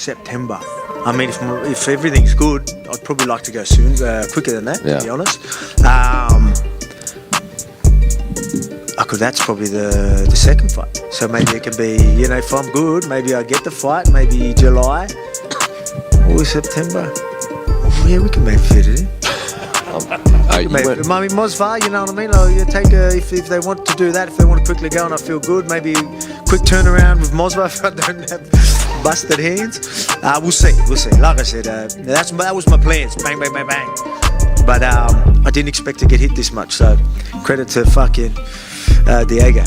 September. I mean, if everything's good, I'd probably like to go soon, quicker than that, to be honest. That's probably the second fight. So maybe it could be, if I'm good, maybe I get the fight, maybe July or September. Oh, yeah, we can maybe fit it in. I mean, Mosvar, you know what I mean? Like, you take if they want to do that, if they want to quickly go and I feel good, maybe quick turnaround with Mosvar if I don't have busted hands. We'll see. Like I said, that was my plans. Bang, bang, bang, bang. But I didn't expect to get hit this much, so credit to fucking Diego.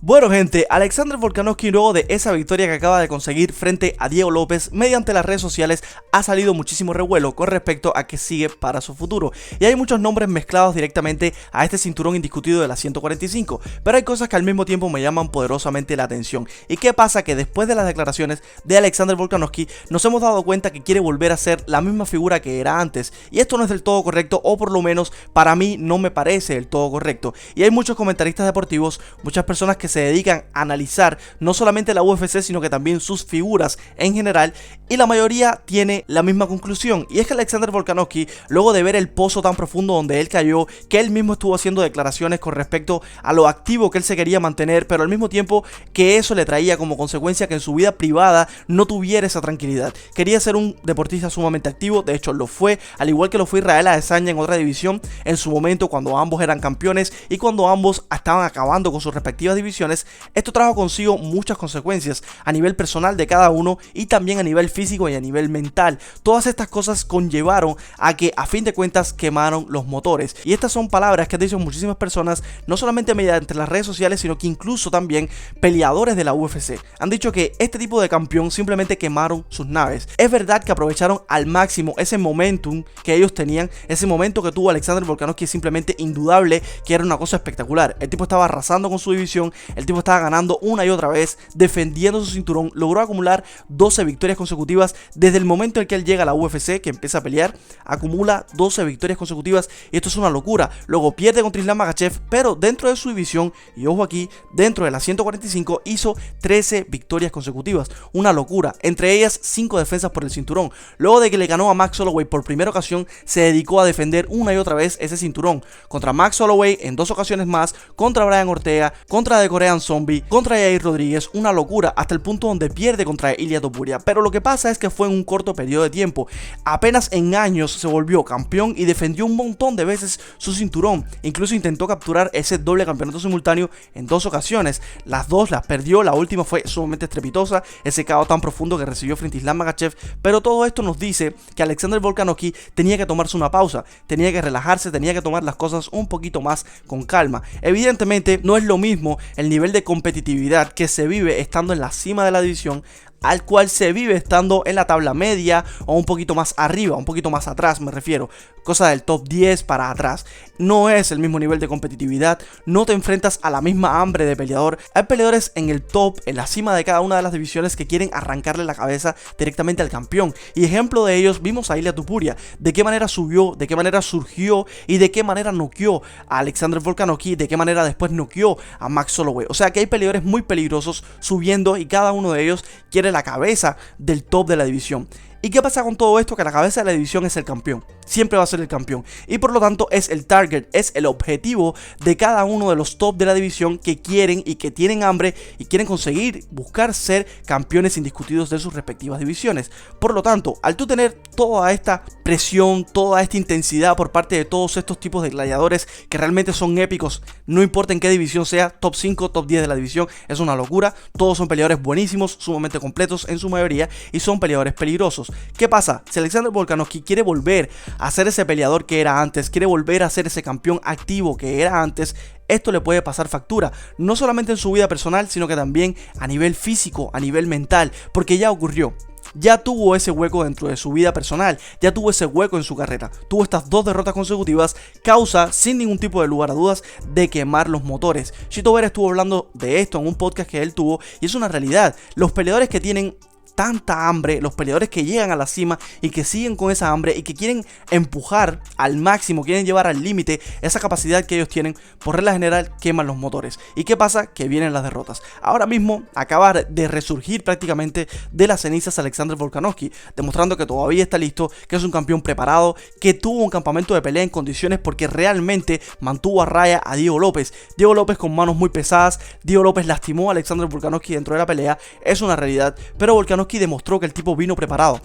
Bueno gente, Alexander Volkanovski luego de esa victoria que acaba de conseguir frente a Diego López mediante las redes sociales ha salido muchísimo revuelo con respecto a qué sigue para su futuro y hay muchos nombres mezclados directamente a este cinturón indiscutido de las 145, pero hay cosas que al mismo tiempo me llaman poderosamente la atención. ¿Y qué pasa? Que después de las declaraciones de Alexander Volkanovski nos hemos dado cuenta que quiere volver a ser la misma figura que era antes y esto no es del todo correcto, o por lo menos para mí no me parece del todo correcto, y hay muchos comentaristas deportivos, muchas personas que se dedican a analizar no solamente la UFC sino que también sus figuras en general, y la mayoría tiene la misma conclusión, y es que Alexander Volkanovski, luego de ver el pozo tan profundo donde él cayó, que él mismo estuvo haciendo declaraciones con respecto a lo activo que él se quería mantener, pero al mismo tiempo que eso le traía como consecuencia que en su vida privada no tuviera esa tranquilidad. Quería ser un deportista sumamente activo, de hecho lo fue, al igual que lo fue Israel Adesanya en otra división en su momento cuando ambos eran campeones y cuando ambos estaban acabando con sus respectivas divisiones. Esto trajo consigo muchas consecuencias a nivel personal de cada uno y también a nivel físico y a nivel mental. Todas estas cosas conllevaron a que a fin de cuentas quemaron los motores, y estas son palabras que han dicho muchísimas personas, no solamente mediante las redes sociales sino que incluso también peleadores de la UFC han dicho que este tipo de campeón simplemente quemaron sus naves. Es verdad que aprovecharon al máximo ese momentum que ellos tenían, ese momento que tuvo Alexander Volkanovski es simplemente indudable, que era una cosa espectacular. El tipo estaba arrasando con su división, el tipo estaba ganando una y otra vez, defendiendo su cinturón, logró acumular 12 victorias consecutivas desde el momento en que él llega a la UFC, que empieza a pelear, acumula 12 victorias consecutivas y esto es una locura. Luego pierde contra Islam Makhachev, pero dentro de su división, y ojo aquí, dentro de las 145 hizo 13 victorias consecutivas, una locura, entre ellas 5 defensas por el cinturón. Luego de que le ganó a Max Holloway por primera ocasión, se dedicó a defender una y otra vez ese cinturón, contra Max Holloway en 2 ocasiones más, contra Brian Ortega, contra The Korean Zombie, contra Yair Rodríguez, una locura, hasta el punto donde pierde contra Ilia Topuria. Pero lo que pasa es que fue en un corto periodo de tiempo, apenas en años se volvió campeón y defendió un montón de veces su cinturón, incluso intentó capturar ese doble campeonato simultáneo en 2 ocasiones, las 2 las perdió, la última fue sumamente estrepitosa, ese KO tan profundo que recibió frente a Islam Makhachev. Pero todo esto nos dice que Alexander Volkanovski tenía que tomarse una pausa, tenía que relajarse, tenía que tomar las cosas un poquito más con calma. Evidentemente no es lo mismo el nivel de competitividad que se vive estando en la cima de la división al cual se vive estando en la tabla media o un poquito más arriba, un poquito más atrás me refiero, cosa del top 10 para atrás. No es el mismo nivel de competitividad, no te enfrentas a la misma hambre de peleador. Hay peleadores en el top, en la cima de cada una de las divisiones que quieren arrancarle la cabeza directamente al campeón, y ejemplo de ellos vimos a Ilia Topuria, de qué manera subió, de qué manera surgió y de qué manera noqueó a Alexander Volkanovski, de qué manera después noqueó a Max Holloway. O sea que hay peleadores muy peligrosos subiendo y cada uno de ellos quiere la cabeza del top de la división. ¿Y qué pasa con todo esto? Que la cabeza de la división es el campeón, siempre va a ser el campeón, y por lo tanto es el target, es el objetivo de cada uno de los top de la división que quieren y que tienen hambre y quieren conseguir, buscar ser campeones indiscutidos de sus respectivas divisiones. Por lo tanto, al tú tener toda esta presión, toda esta intensidad por parte de todos estos tipos de gladiadores que realmente son épicos, no importa en qué división sea, top 5, top 10 de la división, es una locura, todos son peleadores buenísimos, sumamente completos en su mayoría y son peleadores peligrosos. ¿Qué pasa? Si Alexander Volkanovski quiere volver a ser ese peleador que era antes, quiere volver a ser ese campeón activo que era antes, esto le puede pasar factura, no solamente en su vida personal, sino que también a nivel físico, a nivel mental, porque ya ocurrió. Ya tuvo ese hueco dentro de su vida personal, ya tuvo ese hueco en su carrera, tuvo estas 2 derrotas consecutivas, causa sin ningún tipo de lugar a dudas de quemar los motores. Chito Vera estuvo hablando de esto en un podcast que él tuvo y es una realidad. Los peleadores que tienen tanta hambre, los peleadores que llegan a la cima y que siguen con esa hambre y que quieren empujar al máximo, quieren llevar al límite esa capacidad que ellos tienen, por regla general queman los motores. ¿Y qué pasa? Que vienen las derrotas. Ahora mismo acaba de resurgir prácticamente de las cenizas Alexander Volkanovski, demostrando que todavía está listo, que es un campeón preparado, que tuvo un campamento de pelea en condiciones porque realmente mantuvo a raya a Diego López. Diego López con manos muy pesadas, Diego López lastimó a Alexander Volkanovski dentro de la pelea, es una realidad, pero Volkanovski demostró que el tipo vino preparado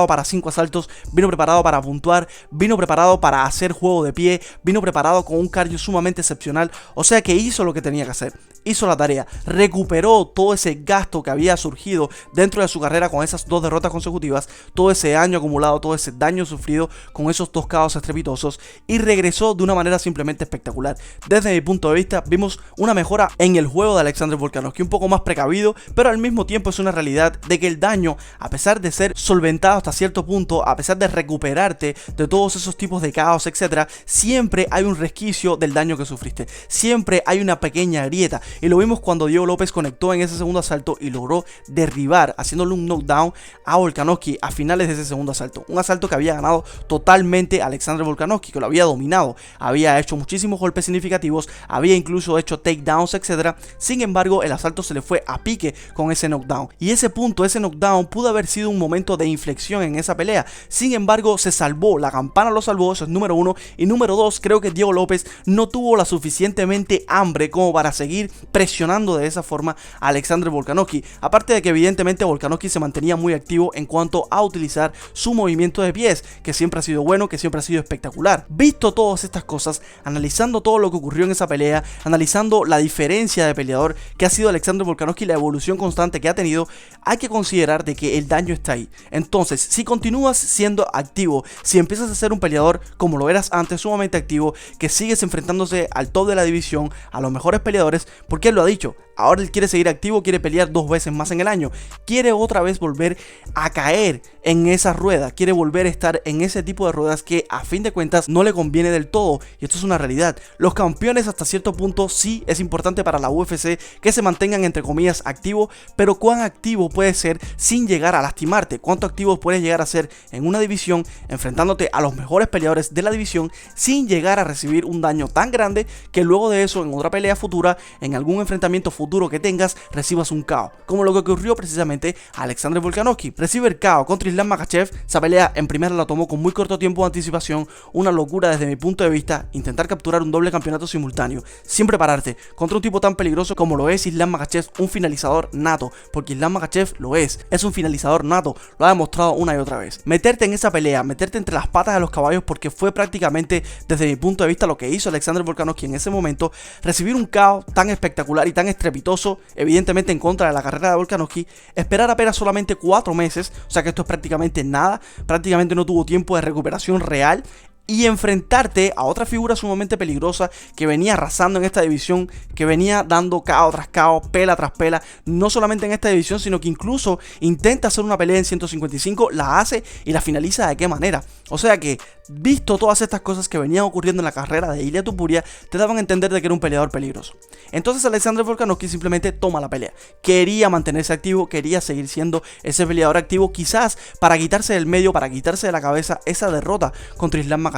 para 5 asaltos, vino preparado para puntuar, vino preparado para hacer juego de pie, vino preparado con un cardio sumamente excepcional, o sea que hizo lo que tenía que hacer. Hizo la tarea, recuperó todo ese gasto que había surgido dentro de su carrera con esas 2 derrotas consecutivas, todo ese año acumulado, todo ese daño sufrido con esos 2 KOs estrepitosos, y regresó de una manera simplemente espectacular. Desde mi punto de vista vimos una mejora en el juego de Alexander Volkanovski, un poco más precavido, pero al mismo tiempo es una realidad de que el daño, a pesar de ser solventado hasta cierto punto, a pesar de recuperarte de todos esos tipos de KOs, etcétera, siempre hay un resquicio del daño que sufriste, siempre hay una pequeña grieta. Y lo vimos cuando Diego López conectó en ese segundo asalto y logró derribar, haciéndole un knockdown a Volkanovski a finales de ese segundo asalto. Un asalto que había ganado totalmente Alexander Volkanovski, que lo había dominado, había hecho muchísimos golpes significativos, había incluso hecho takedowns, etc. Sin embargo, el asalto se le fue a pique con ese knockdown. Y ese punto, ese knockdown, pudo haber sido un momento de inflexión en esa pelea. Sin embargo, se salvó, la campana lo salvó, eso es número 1. Y número 2, creo que Diego López no tuvo la suficientemente hambre como para seguir presionando de esa forma a Alexander Volkanovski, aparte de que evidentemente Volkanovski se mantenía muy activo en cuanto a utilizar su movimiento de pies, que siempre ha sido bueno, que siempre ha sido espectacular. Visto todas estas cosas, analizando todo lo que ocurrió en esa pelea, analizando la diferencia de peleador que ha sido Alexander Volkanovski, la evolución constante que ha tenido, hay que considerar de que el daño está ahí. Entonces, si continúas siendo activo, si empiezas a ser un peleador como lo eras antes, sumamente activo, que sigues enfrentándose al top de la división, a los mejores peleadores, porque él lo ha dicho, ahora él quiere seguir activo, quiere pelear 2 veces más en el año, quiere otra vez volver a caer en esa rueda, quiere volver a estar en ese tipo de ruedas que a fin de cuentas no le conviene del todo, y esto es una realidad. Los campeones hasta cierto punto sí es importante para la UFC que se mantengan entre comillas activos, pero cuán activo puedes ser sin llegar a lastimarte, cuánto activo puedes llegar a ser en una división enfrentándote a los mejores peleadores de la división sin llegar a recibir un daño tan grande que luego de eso en otra pelea futura, en algún enfrentamiento futuro que tengas, recibas un KO, como lo que ocurrió precisamente a Alexander Volkanovski. Recibe el KO contra Islam Makhachev, esa pelea en primera la tomó con muy corto tiempo de anticipación, una locura desde mi punto de vista, intentar capturar un doble campeonato simultáneo, sin prepararte, contra un tipo tan peligroso como lo es Islam Makhachev, un finalizador nato, porque Islam Makhachev lo es un finalizador nato, lo ha demostrado una y otra vez. Meterte en esa pelea, meterte entre las patas de los caballos, porque fue prácticamente desde mi punto de vista lo que hizo Alexander Volkanovski en ese momento, recibir un KO tan espectacular y tan estrepitoso, evidentemente en contra de la carrera de Volkanovski, esperar apenas solamente 4 meses, o sea que esto es prácticamente nada, prácticamente no tuvo tiempo de recuperación real, y enfrentarte a otra figura sumamente peligrosa que venía arrasando en esta división, que venía dando KO tras KO, pela tras pela, no solamente en esta división, sino que incluso intenta hacer una pelea en 155, la hace y la finaliza de qué manera. O sea que, visto todas estas cosas que venían ocurriendo en la carrera de Ilia Topuria, te daban a entender de que era un peleador peligroso. Entonces Alexander Volkanovski simplemente toma la pelea. Quería mantenerse activo, quería seguir siendo ese peleador activo, quizás para quitarse del medio, para quitarse de la cabeza esa derrota contra Islam Makhachev.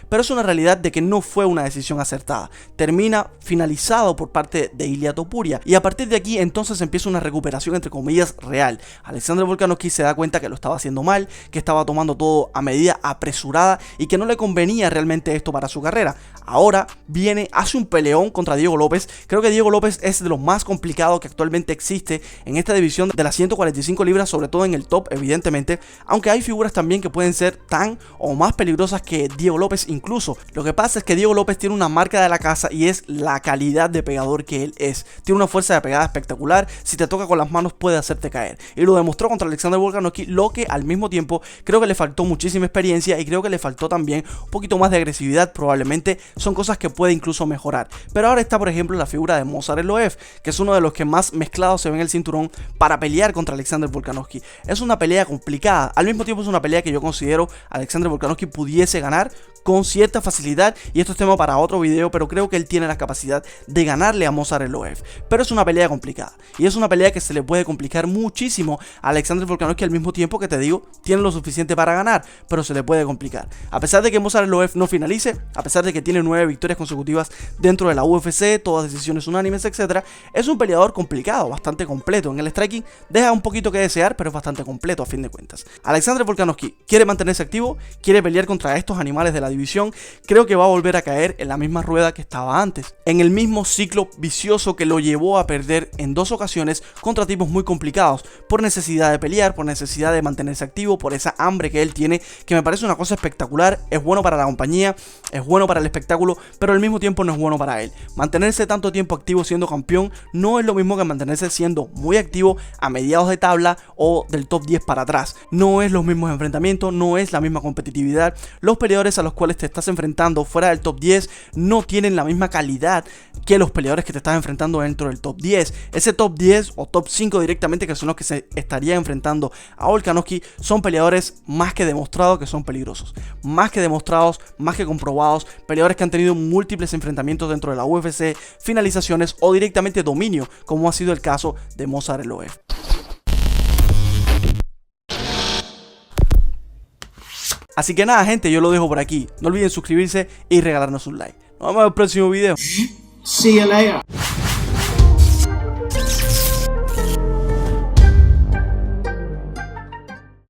Pero es una realidad de que no fue una decisión acertada. Termina finalizado por parte de Ilia Topuria. Y a partir de aquí entonces empieza una recuperación entre comillas real. Alexander Volkanovski se da cuenta que lo estaba haciendo mal, que estaba tomando todo a medida apresurada y que no le convenía realmente esto para su carrera. Ahora viene, hace un peleón contra Diego López. Creo que Diego López es de los más complicados que actualmente existe en esta división de las 145 libras, sobre todo en el top, evidentemente. Aunque hay figuras también que pueden ser tan o más peligrosas que Diego López incluso. Lo que pasa es que Diego López tiene una marca de la casa y es la calidad de pegador que él es. Tiene una fuerza de pegada espectacular, si te toca con las manos puede hacerte caer. Y lo demostró contra Alexander Volkanovski, lo que al mismo tiempo creo que le faltó muchísima experiencia y creo que le faltó también un poquito más de agresividad. Probablemente son cosas que puede incluso mejorar. Pero ahora está por ejemplo la figura de Movsar Evloev, que es uno de los que más mezclados se ve en el cinturón para pelear contra Alexander Volkanovski. Es una pelea complicada, al mismo tiempo es una pelea que yo considero Alexander Volkanovski pudiese ganar, con cierta facilidad, y esto es tema para otro video, pero creo que él tiene la capacidad de ganarle a Movsar Evloev. Pero es una pelea complicada, y es una pelea que se le puede complicar muchísimo a Alexander Volkanovski, al mismo tiempo que te digo, tiene lo suficiente para ganar, pero se le puede complicar. A pesar de que Movsar Evloev no finalice, a pesar de que tiene 9 victorias consecutivas dentro de la UFC, todas decisiones unánimes, etc., es un peleador complicado, bastante completo. En el striking deja un poquito que desear, pero es bastante completo a fin de cuentas. Alexander Volkanovski quiere mantenerse activo, quiere pelear contra estos animales de la división. Creo que va a volver a caer en la misma rueda que estaba antes, en el mismo ciclo vicioso que lo llevó a perder en 2 ocasiones contra tipos muy complicados, por necesidad de pelear, por necesidad de mantenerse activo, por esa hambre que él tiene, que me parece una cosa espectacular. Es bueno para la compañía, es bueno para el espectáculo, pero al mismo tiempo no es bueno para él. Mantenerse tanto tiempo activo siendo campeón no es lo mismo que mantenerse siendo muy activo a mediados de tabla o del top 10 para atrás. No es los mismos enfrentamientos, no es la misma competitividad. Los peleadores a los cuales te estás enfrentando fuera del top 10 no tienen la misma calidad que los peleadores que te estás enfrentando dentro del top 10. Ese top 10 o top 5 directamente, que son los que se estarían enfrentando a Volkanovski, son peleadores más que demostrados que son peligrosos, más que demostrados, más que comprobados, peleadores que han tenido múltiples enfrentamientos dentro de la UFC, finalizaciones o directamente dominio, como ha sido el caso de Movsar Evloev. Así que nada, gente, yo lo dejo por aquí. No olviden suscribirse y regalarnos un like. Nos vemos en el próximo video. See you later.